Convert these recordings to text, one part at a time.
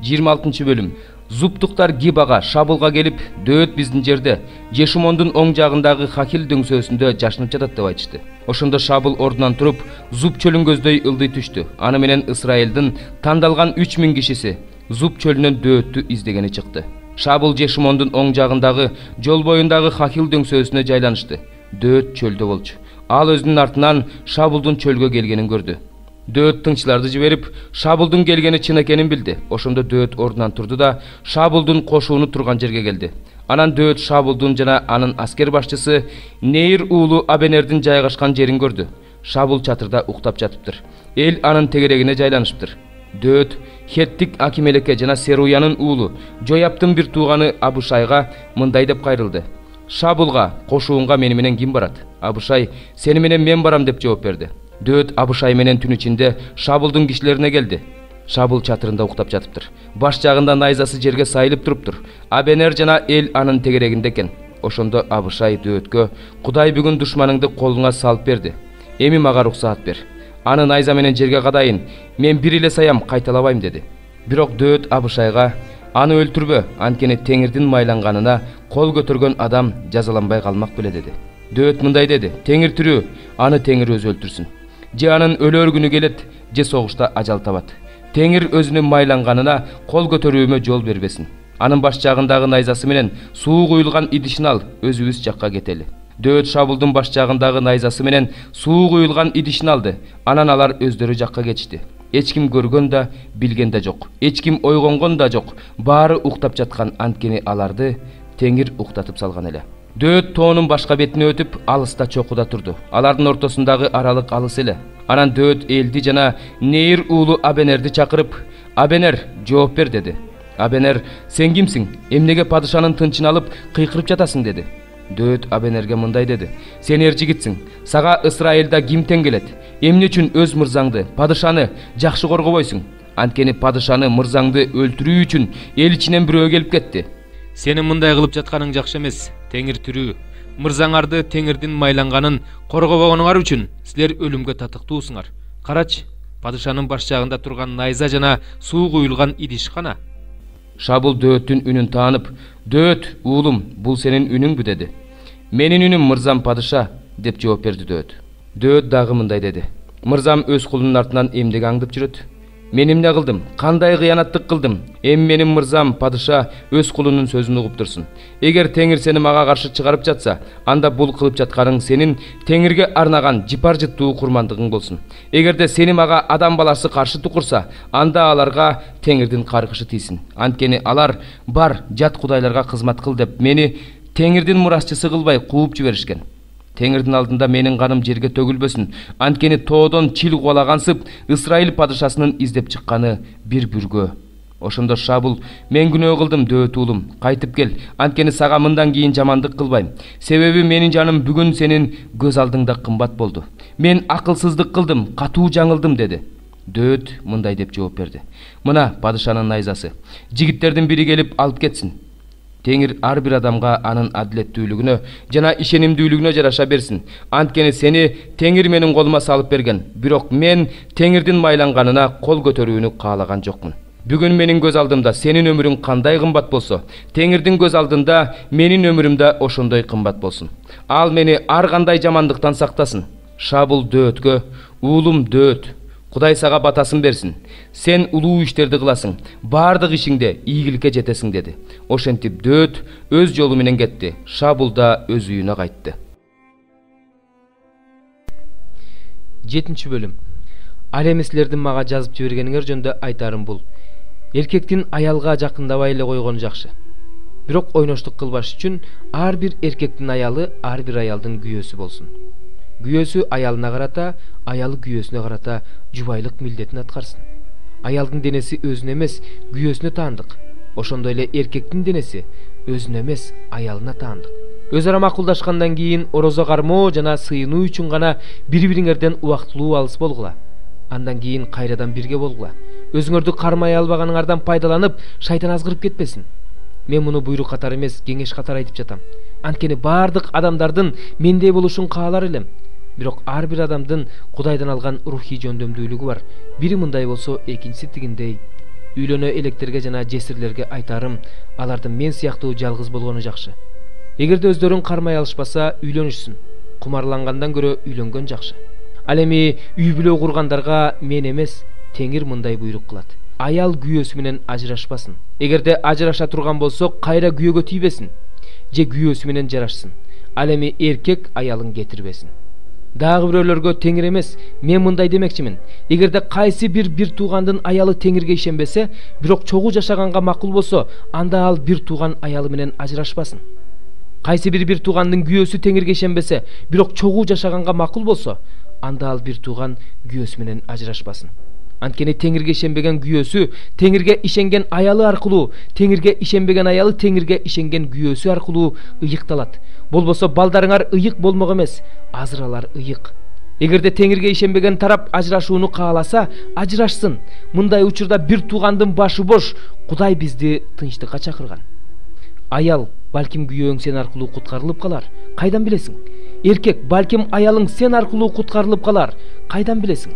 26 бөлүм. Зуптуктар Гибага шабылга келип, дөөт биздин жерде, Жешимондун оң жагындагы Хакил дөңсөөсүндө жашынып жатат деп айтышты. Ошондо Шабыл ордунан туруп, Зуп чөлүн көздөй ылдый түштү. Аны менен Исраилдин тандалган 3000 кишиси Зуп чөлүнөн дөөттү издегени чыкты. Шабыл Жешимондун оң жагындагы жол боюндагы Хакил дөңсөөсүнө жайланышты. Дөөт чөлдө болчу. Ал өзүнүн артынан Шабылдын чөлгө келгенин көрдү. Дөөт тыңчыларды жиберип, Шабылдын келгени чын экенин билди. Ошондо дөөт ордунан турду да Шабылдын кошууну турган жерге келди. Анан дөөт Шабылдын жана анын аскер башчысы Нейр уулу Абенердин жайгашкан жерин көрдү. Шабыл чатырда уктап жатыптыр. Эл анын тегерегине жайланышыптыр. Дөөт Хеттик Акимелекке жана Серуянын уулу Жояптын бир тууганы Абышайга мындай деп кайрылды: Шабылга кошуунга мени менен ким барат? Абышай: сени менен мен барам деп жооп берди. Дөөт Абышай менен түн ичинде Шабылдын кишилерине келди. Шабыл чатырында уктап жатыптыр. Баш жагында найзасы жерге сайылып туруптур. Абенер жана эл анын тегерегинде экен. Ошондо Абышай дөөткө: Кудай бүгүн душманыңды колуңа салып берди. Эми мага уруксаат бер. Аны найза менен жерге кадайын. Мен бир эле саям, кайталабайм деди. Бирок дөөт Абышайга: аны өлтүрбө, анткени Теңирдин майланганына кол көтөргөн адам жазаланбай калмак беле деди. Дөөт мындай деди: Теңир тирүү, аны Теңир өзү өлтүрсүн. Же анын өлөр күнү келет, же согушта ажал табат. Теңир өзүнүн майланганына кол көтөрүүмө жол бербесин. Анын баш жагындагы найзасы менен суу куюлган идишин ал, өзүбүз жакка кетели. Дөөт Шабылдын баш жагындагы найзасы менен суу куюлган идишин алды. Анан алар өздөрү жакка кетишти. Эч ким көргөн да, билген да жок. Эч ким ойгонгон да жок. Баары уктап жаткан, анткени аларды Теңир уктатып салган эле. Дөөт тоонун башка бетине өтүп, алыста чокуда турду. Алардын ортосундагы аралык алыс эле. Анан дөөт элди жана Нейр уулу Абенерди чакырып: Абенер, жооп бер деди. Абенер: сен кимсиң? Эмнеге падышанын тынчын алып кыйкырып жатасың деди. Дөөт Абенерге мындай деди: сен эр жигитсиң. Сага Исраилда ким тең келет? Эмне үчүн өз мырзаңды, падышаны жакшы коргобойсуң? Анткени падышаны, мырзаңды өлтүрүү үчүн эл ичинен бирөө келип кетти. Сенин мындай кылып жатканың жакшы эмес. Теңир тирүү. Мырзаңарды, Теңирдин майланганын коргобогонуңар үчүн силер өлүмгө татыктуусуңар. Карачы, падышанын баш жагында турган найза жана суу куюлган идиш кана. Шабыл дөөттүн үнүн таанып: Дөөт, уулум, бул сенин үнүңбү деди. Менин үнүм, мырзам падыша, деп жооп берди дөөт. Дөөт дагы мындай деди: мырзам өз кулунун артынан эмнеге аңдып жүрөт? Мен эмне кылдым? Кандай кыянаттык кылдым? Эми менин мырзам падыша өз кулунун сөзүн угуп турсун. Эгер Теңир сени мага каршы чыгарып жатса, анда бул кылып жатканың сенин Теңирге арнаган жыпар жыттуу курмандыгың болсун. Эгерде сени мага адам баласы каршы тукурса, анда аларга Теңирдин каргышы тийсин. Анткени алар бар жат кудайларга кызмат кыл деп мени Теңирдин мурасчысы кылбай кууп жиберишкен. Теңирдин алдында менин каным жерге төгүлбөсүн. Анткени тоодон чил кубалагансып, Исраил падышасынын издеп чыкканы бир бүргө. Ошондо Шабыл: мен күнөө кылдым, дөөт уулум, кайтып кел. Анткени сага мындан кийин жамандык кылбайм. Себеби менин жаным бүгүн сенин көз алдыңда кымбат болду. Мен акылсыздык кылдым, катуу жаңылдым деди. Дөөт мындай деп жооп берди: мына падышанын найзасы. Жигиттердин бири келип алып кетсин. Теңир ар бир адамга анын адилеттүүлүгүнө жана ишенимдүүлүгүнө жараша берсин. Анткени сени Теңир менин колума салып берген. Бирок мен Теңирдин майланганына кол көтөрүүнү каалаган жокмун. Бүгүн менин көз алдымда сенин өмүрүң кандай кымбат болсо, Теңирдин көз алдында менин өмүрүм да ошондой кымбат болсун. Ал мени ар кандай жамандыктан сактасын. Шабыл дөөткө: уулум дөөт, Кудай сага батасын берсин. Сен улуу иштерди кыласың, бардык ишиңде ийгиликке жетесиң деди. Ошентип дөөт өз жолу менен кетти. Шабыл да өз үйүнө кайтты. 7 бөлүм. Ал эми силердин мага жазып жибергениңер жөнүндө айтарым бул: эркектин аялга жакындабай эле койгону жакшы. Бирок ойноштук кылбаш үчүн ар бир эркектин аялы ар бир аялдын күйөөсү болсун. Күйөөсү аялына карата, аялы күйөөсүнө карата жубайлык милдетин аткарсын. Аялдын денеси өзүнө эмес, күйөөсүнө таандык. Ошондой эле эркектин денеси өзүнө эмес, аялына таандык. Өз ара макулдашкандан кийин орозо кармоо жана сыйынуу үчүн гана бири-бириңерден убактылуу алыс болгула. Андан кийин кайрадан бирге болгула. Өзүңөрдү кармай албаганыңардан пайдаланып, шайтан азгырып кетпесин. Мен муну буйрук катары эмес, кеңеш катары айтып жатам. Анткени бардык адамдардын мендей болушун каалар элем. Бирок ар бир адамдын Кудайдан алган рухий жөндөмдүүлүгү бар. Бири мындай болсо, экинчиси тигиндей. үйлөнө электерге жана жесирлерге айтарым, алардын мен сыяктуу жалгыз болгону жакшы. Эгерде өздөрүн кармай алышпаса, үйлөнүшсүн. Кумарлангандан көрө үйлөнгөн жакшы. Ал эми үй бүлө кургандарга мен эмес, Теңир мындай буйрук кылат. Аял күйөөсү менен ажырашпасын. Эгерде ажыраша турган болсо, кайра күйөөгө тийбесин, же күйөөсү менен жарашсын. Ал эми эркек аялын кетирбесин. Дагы бирөөлөргө Теңир эмес, мен мындай демекчимин. Эгерде кайсы бир туугандын аялы Теңирге ишенбесе, бирок чогуу жашаганга макул болсо, анда ал бир тууган аялы менен ажырашпасын. Кайсы бир туугандын күйөөсү Теңирге ишенбесе, бирок чогуу жашаганга макул болсо, анда ал бир тууган күйөөсү менен ажырашпасын. Анткени Теңирге ишенбеген күйөөсү Теңирге ишенген аялы аркылуу, Теңирге ишенбеген аялы Теңирге ишенген күйөөсү аркылуу ыйыкталат. Болбосо балдарыңар ыйык болмок эмес, азыр алар ыйык. Эгерде Теңирге ишенбеген тарап ажырашууну кааласа, ажырашсын. Мындай учурда бир туугандын башы бош, Кудай бизди тынчтыкка чакырган. Аял, балким күйөөң сен аркылуу куткарылып калар, кайдан билесиң? Эркек, балким аялың сен аркылуу куткарылып калар, кайдан билесиң?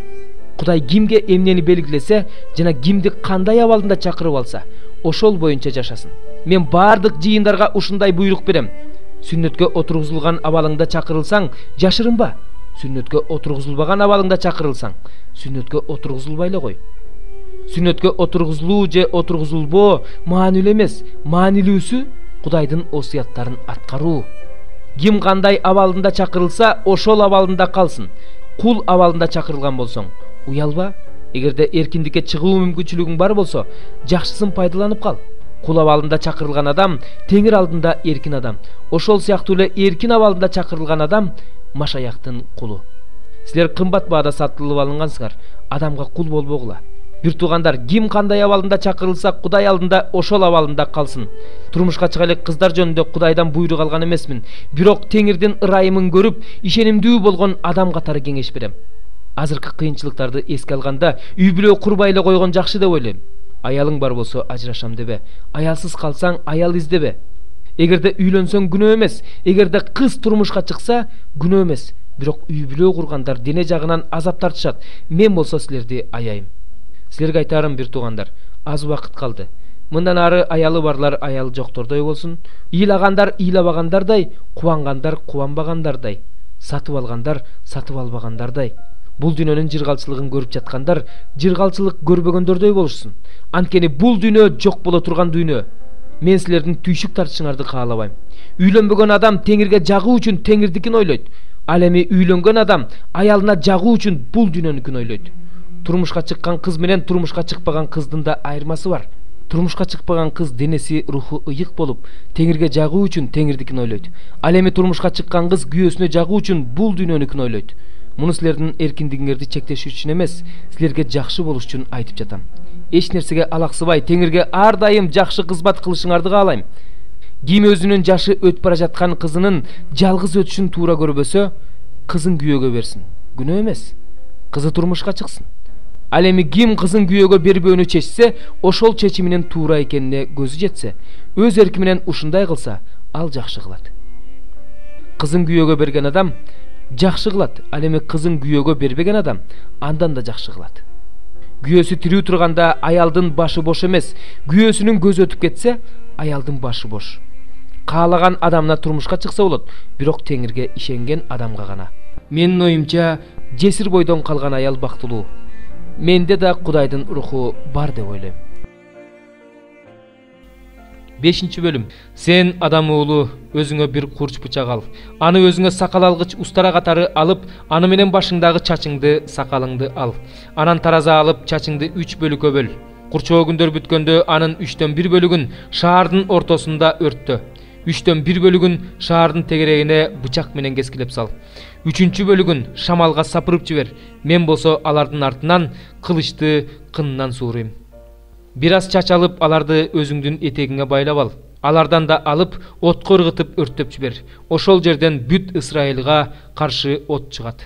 Кудай кимге эмнени белгилесе жана кимди кандай абалында чакырып алса, ошол боюнча жашасын. Мен бардык жыйындарга ушундай буйрук берем. Сүннөткө отургузулган абалыңда чакырылсаң, жашырынба. Сүннөткө отургузулбаган абалыңда чакырылсаң, сүннөткө отургузулбай эле кой. Сүннөткө отургузулуу же отургузулбоо маанилүү эмес, маанилүүсү Кудайдын осуяттарын аткаруу. Ким кандай абалында чакырылса, ошол абалында калсын. Кул абалында чакырылган болсоң, уялба. Эгерде эркиндикке чыгуу мүмкүнчүлүгүң бар болсо, жакшысын пайдаланып кал. Кул абалында чакырылган адам Теңир алдында эркин адам. Ошол сыяктуу эле эркин абалында чакырылган адам Машаяктын кулу. Силер кымбат баада сатылып алынгансыңар. Адамга кул болбогула. Бир туугандар, ким кандай абалында чакырылса, Кудай алдында ошол абалында калсын. Турмушка чыга элек кыздар жөнүндө Кудайдан буйрук алган эмесмин. Бирок Теңирдин ырайымын көрүп, ишенимдүү болгон адам катары кеңеш берем. Азыркы кыйынчылыктарды эске алганда, үй бүлө курбай эле койгон жакшы деп ойлойм. Аялың бар болсо ажырашам дебе. Аялсыз калсаң, аял издебе. Эгерде үйлөнсөң күнөө эмес, эгерде кыз турмушка чыкса күнөө эмес. Бирок үй бүлө кургандар дене жагынан азап тартышат. Мен болсо силерди аяйм. Силерге айтарым, бир туугандар, аз убакыт калды. Мындан ары аялы барлар аялы жоктордой болсун. Ыйлагандар ыйлабагандардай, кубангандар кубанбагандардай, сатып алгандар сатып албагандардай. Бул дүйнөнүн жыргалчылыгын көрүп жаткандар жыргалчылык көрбөгөндөрдөй болушсун. Анткени бул дүйнө жок боло турган дүйнө. Мен силердин түйшүк тартышыңарды каалабайм. Үйлөнбөгөн адам Теңирге жагуу үчүн Теңирдикин ойлойт. Ал эми үйлөнгөн адам аялына жагуу үчүн бул дүйнөнүкүн ойлойт. Турмушка чыккан кыз менен турмушка чыкпаган кыздын да айырмасы бар. Турмушка чыкпаган кыз денеси, руху ыйык болуп, Теңирге жагуу үчүн Теңирдикин ойлойт. Ал эми турмушка чыккан кыз күйөөсүнө жагуу үчүн бул дүйнөнүкүн ойлойт. Муну силердин эркиндигиңерди чектешүү үчүн эмес, силерге жакшы болуш үчүн айтып жатам. Эч нерсеге алаксыбай, Теңирге ар дайым жакшы кызмат кылышыңарды каалайм. Ким өзүнүн жашы өтүп бара жаткан кызынын жалгыз өтүшүн туура көрбөсө, кызын күйөөгө берсин. Күнөө эмес. Кызы турмушка чыксын. Ал эми ким кызын күйөөгө бербөөнү чечсе, ошол чечиминин туура экенине көзү жетсе, өз эрки менен ушундай кылса, ал жакшы кылат. Кызын күйөөгө берген адам жакшы кылат. Ал эми кызын күйөөгө бербеген адам андан да жакшы кылат. Күйөөсү тирүү турганда аялдын башы бош эмес, күйөөсүнүн көзү өтүп кетсе, аялдын башы бош. Каалаган адамына турмушка чыкса болот, бирок Теңирге ишенген адамга гана. Менин оюмча, жесир бойдон калган аял бактылуу. Менде да Кудайдын руху бар деп ойлойм. 5-бөлүм. Сен адам уулу, өзүңө бир курч бычак ал. Аны өзүңө сакал алгыч устара катары алып, аны менен башыңдагы чачыңды, сакалыңды ал. Анан тараза алып, чачыңды 3 бөлүккө бөл. Курчоо күндөр бүткөндө анын 3/1 бөлүгүн шаардын ортосунда өрттө. 3/1 бөлүгүн шаардын тегерегине бычак менен кескилеп сал. 3 бөлүгүн шамалга сапырып жибер. Мен болсо алардын артынан кылычты кынынан суурайм. Бир аз чач алып, аларды өзүңдүн этегиңе байлап ал. Алардан да алып, отко ыргытып өрттөп жибер. Ошол жерден бүт Исраилга каршы от чыгат.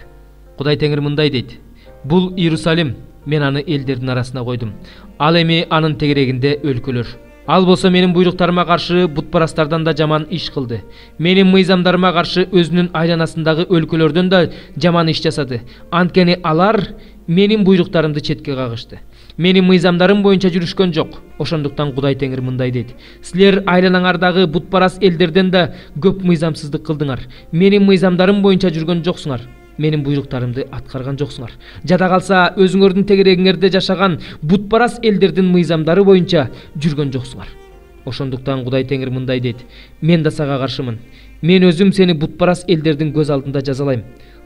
Кудай Теңир мындай дейт: бул Иерусалим, мен аны элдердин арасына койдум. Ал эми анын тегерегинде өлкөлөр. Ал болсо менин буйруктарыма каршы бутпарастардан да жаман иш кылды. Менин мыйзамдарыма каршы өзүнүн айланасындагы өлкөлөрдөн да жаман иш жасады. Анткени алар менин буйруктарымды четке кагышты. Менин мыйзамдарым боюнча жүрүшкөн жок. Ошондуктан Кудай Теңир мындай дейт: силер айланаңардагы бутпарас элдерден да көп мыйзамсыздык кылдыңар. Менин мыйзамдарым боюнча жүргөн жоксуңар. Менин буйруктарымды аткарган жоксуңар. Жада калса өзүңөрдүн тегерегиңерде жашаган бутпарас элдердин мыйзамдары боюнча жүргөн жоксуңар. Ошондуктан Кудай Теңир мындай дейт: мен да сага каршымын. Мен өзүм сени бутпарас элдердин көз алдында жазалайм.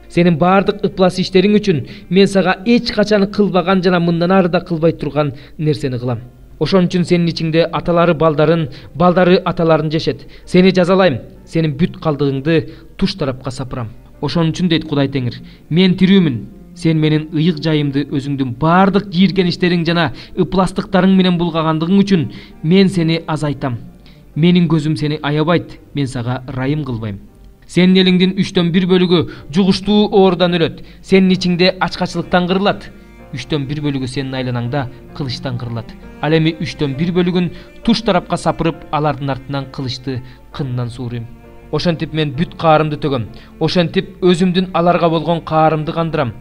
Сенин бардык ыплас иштериң үчүн мен сага эч качан кылбаган жана мындан ары да кылбай турган нерсени кылам. Ошон үчүн сенин ичиңде аталары балдарын, балдары аталарын жешет. Сени жазалайм. Сенин бүт калдыгыңды туш тарапка сапырам. Ошон үчүн дейт Кудай Теңир: мен тирүүмүн. Сен менин ыйык жайымды өзүңдүн бардык жийиргеништериң жана ыпластыктарың менен булгагандыгың үчүн мен сени азайтам. Менин көзүм сени аябайт. Мен сага ырайым кылбайм. Сенин элиңдин 3/1 бөлүгү жугуштуу оорудан өлөт. Сенин ичиңде ачкачылыктан кырылат. 3/1 бөлүгү сенин айланаңда кылычтан кырылат. Ал эми 3/1 бөлүгүн туш тарапка сапырып, алардын артынан кылычты кынынан сууруйм. Ошентип мен бүт каарымды төгөм. Ошентип өзүмдүн аларга болгон каарымды кандырам.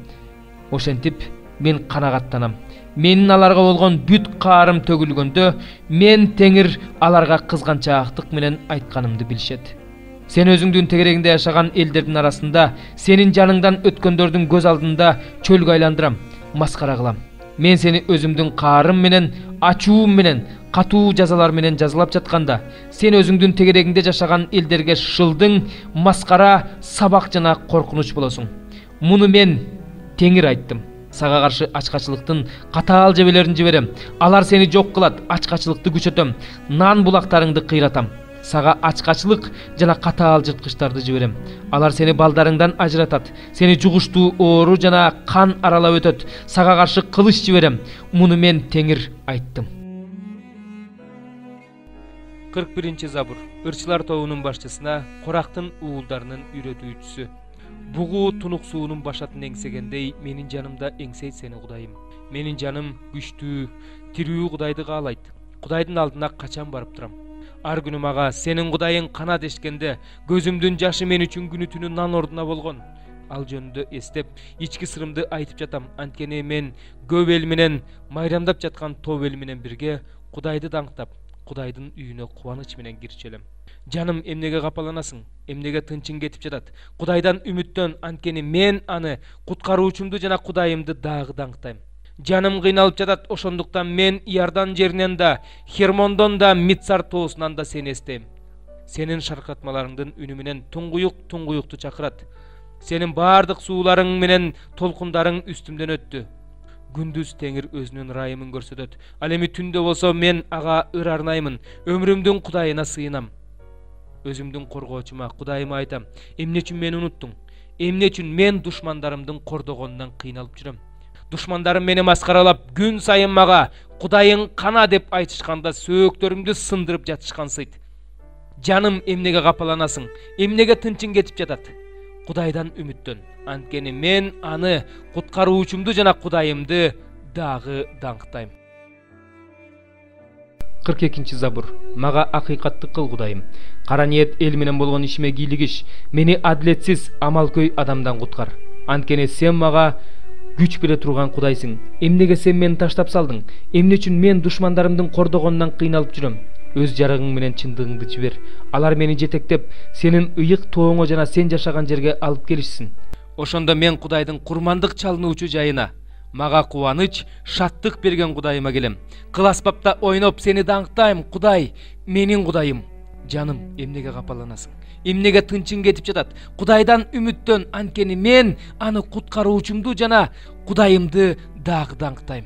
Ошентип мен канагаттанам. Менин аларга болгон бүт каарым төгүлгөндө мен Теңир аларга кызганчаактык менен айтканымды билишет. Сен өзүңдүн тегерегиңде жашаган элдердин арасында сенин жаныңдан өткөндөрдүн көз алдында чөлгө айландырам, маскара кылам. Мен сени өзүмдүн каарым менен, ачуум менен, катуу жазалар менен жазалап жатканда, сен өзүңдүн тегерегиңде жашаган элдерге шылдың, маскара, сабак жана коркунуч болосуң. Муну мен Теңир айттым. Сага каршы ачкачылыктын катаал жебелерин жиберем. Алар сени жок кылат, ачкачылыкты күчөтөм, нан булактарыңды кыйратам. Сага ачкачылык жана катаал жырткычтарды жиберем. Алар сени балдарыңдан ажыратат. Сени жугуштуу оору жана кан аралап өтөт. Сага каршы кылыч жиберем. Муну мен Теңир айттым. 41 забур. Ырчылар тобунун башчысына, Корактын уулдарынын үйрөтүүчүсү. Бугу тунук суунун башатын эңсегендей, менин жанымда эңсейт сени Кудайым. Менин жаным күчтүү, тирүү Кудайды каалайт. Кудайдын алдына качан барып турам. Ар күнү мага сенин Кудайың кана дешкенде, көзүмдүн жашы мен үчүн күнү түнү нан ордуна болгон. Ал жөнүндө эстеп, ички сырымды айтып жатам. Анткени мен көп эл менен, майрамдап жаткан топ эл менен бирге Кудайды даңктап, Кудайдын үйүнө кубаныч менен кирчү элем. Жаным, эмнеге капаланасың? Эмнеге тынчың кетип жатат? Кудайдан үмүттөн, анткени мен аны куткаруучумду жана Кудайымды дагы даңктайм. Жаным кыйналып жатат, ошондуктан мен Иордан жеринен да, Хермондон да, Митсар тоосунан да сени эстейм. Сенин шаркыратмаларыңдын үнү менен туңгуюкту чакырат. Сенин бардык сууларың менен толкундарың үстүмдөн өттү. Күндүз Теңир өзүнүн ырайымын көрсөтөт. Ал эми түндө болсо мен ага ыр арнаймын. Өмүрүмдүн Кудайына сыйынам. Өзүмдүн коргоочума, Кудайыма айтам: эмне үчүн мени унуттуң? Эмне үчүн мен душмандарымдын кордогонунан кыйналып жүрөм? Душмандарым мени маскаралап, күн сайын мага Кудайың кана деп айтышканда сөөктөрүмдү сындырып жатышкансыйт. Жаным, эмнеге капаланасың? Эмнеге тынчың кетип жатат? Кудайдан үмүттөн, анткени мен аны куткаруучумду жана Кудайымды дагы даңктайм. 42 забур. Мага акыйкатты кыл Кудайым. Кара ниет эл менен болгон ишиме кийлигиш, мени адилетсиз амалкөй адамдан куткар. Анткени сен мага күч бере турган Кудайсың. Эмнеге сен мени таштап салдың? Эмне үчүн мен душмандарымдын кордогонунан кыйналып жүрөм? Өз жарыгың менен чындыгыңды жибер. Алар мени жетектеп, сенин ыйык тооңо жана сен жашаган жерге алып келишсин. Ошондо мен Кудайдын курмандык чалынуучу жайына, мага кубаныч, шаттык берген Кудайыма келем. Кыл аспапта ойноп сени даңктайм, Кудай, менин Кудайым. Жаным, эмнеге капаланасың? Эмнеге тынчың кетип жатат? Кудайдан үмүттөн, анткени мен аны куткаруучумду жана Кудайымды дагы даңктайм.